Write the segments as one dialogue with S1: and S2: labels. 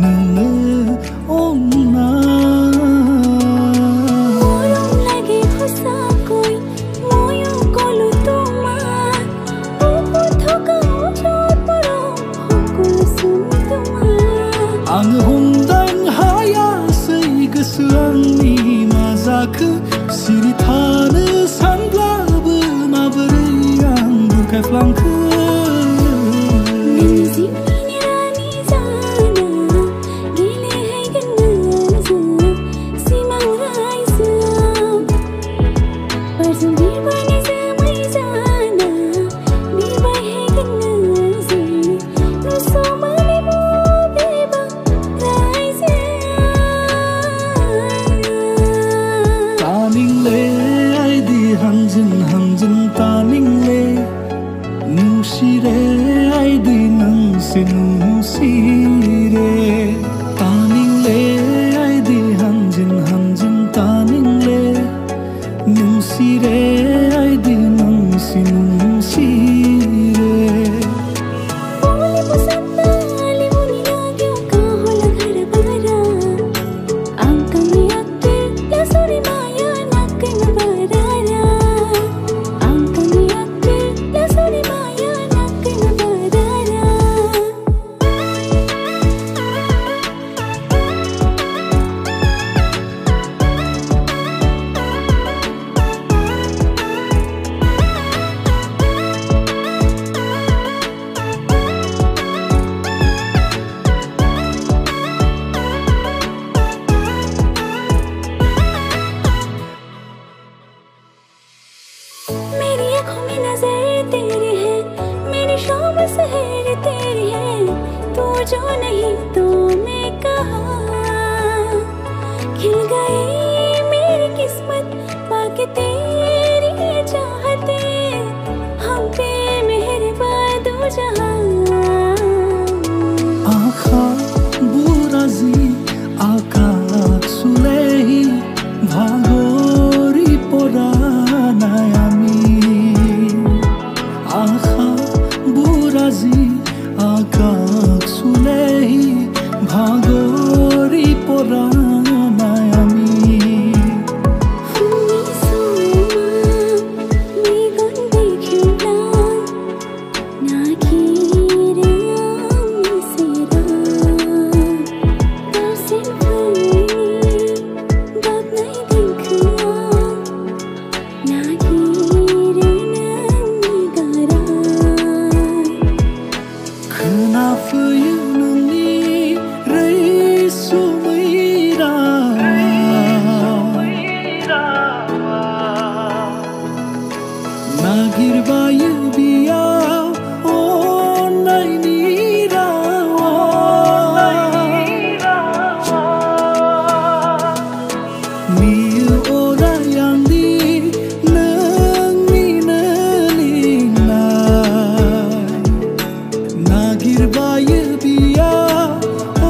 S1: नोङो अन्ना
S2: मरम लागे सचाকৈ मयो कलो তোমাৰ बुहुत থকা ओजत परम সকলোचोन তোমাৰ
S1: आं हमदां हायासै गोसो आंनि मा जाखो सिरि थानो सानब्लाबो माबोरै आं बुरखायफ्लांखो Hanjin hanjin taningle nushire aidi nungsi nungsire taningle aidi hanjin hanjin taningle nushire aidi nungsi nungsire
S2: बोले पसंदा आली मुनी लाग्यो काहोला घर बारा आंका में अक्के या सोरी माया नाके में बारारा आंका में अक्के या सोरी माया नाके में बारारा मेरी आँखों में नजर तेरी है मेरी शाम सहर तेरी है तू जो नहीं तो मैं कहाँ खिल गई मेरी किस्मत पाके तेरी चाहते हम पे मेहरबान दो जहां
S1: आखा बुराजी आकाश सुलेही भागोरी पोरानाय आखा बुराजी आकाश सुलेही भागोरी पोरानाय Nagirbayu biau onai nirawa Miu ora yang di nengi nelingnai Nagirbayu biau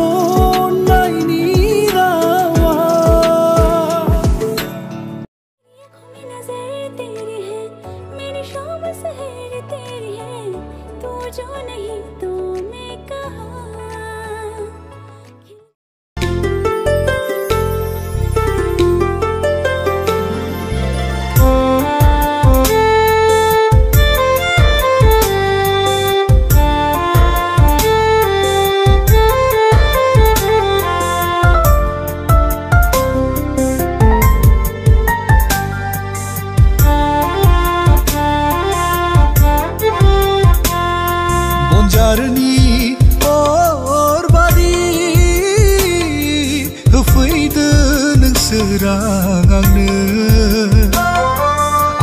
S1: onai nirawa शाम सहर तेरी है तू जो नहीं तो मैं कहाँ Jarni orbadi hafaydı nıngsırang anı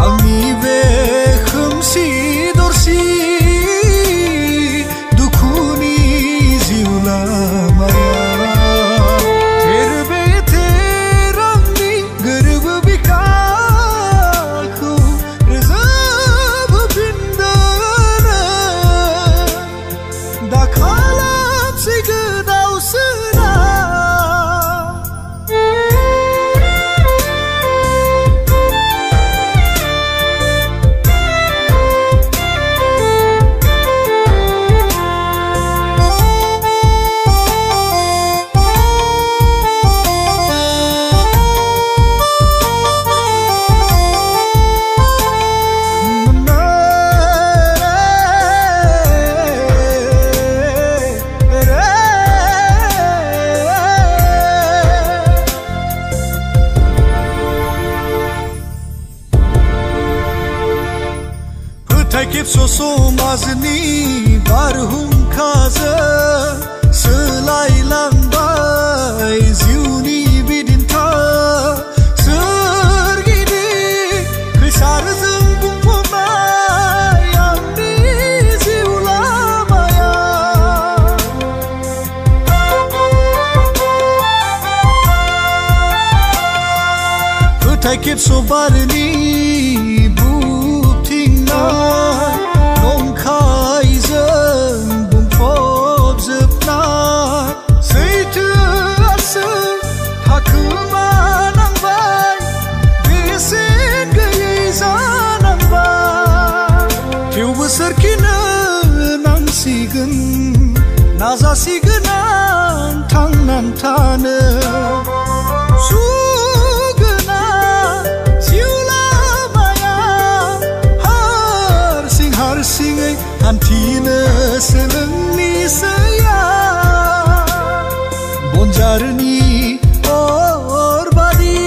S1: Angi ve kımsi dorsi dukuni zivlamaya Terbe terangni garb bikaku rezab bindana Dakalam sigdaw sena
S3: हाजोनि बारहुंखाजों सोलायलांबाय जिउनि बिदिन्था सोरगिदिं खैसारजों बुंफबनाय आंनि जिउ लामाया फोथाय खेबस'बारनि बुबथिंनाय नंखायजों बुंफबजोबनाय सैथोआसो थाखोमानांबाय बेसेन गैयै जानांबाय थेवबो सोरखिनो नांसिगोन नाजासिगोन आं थांनानै थानो हान्थिनो सोलोंनिसैया बनजारनि अरबादि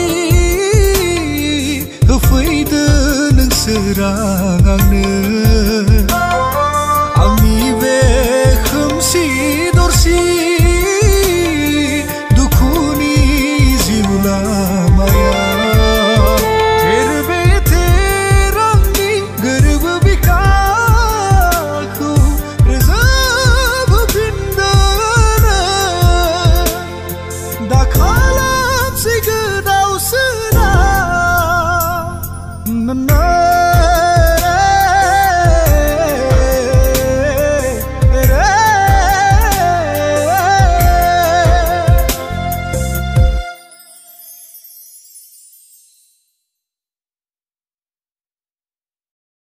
S3: होफैदो नोंसोरा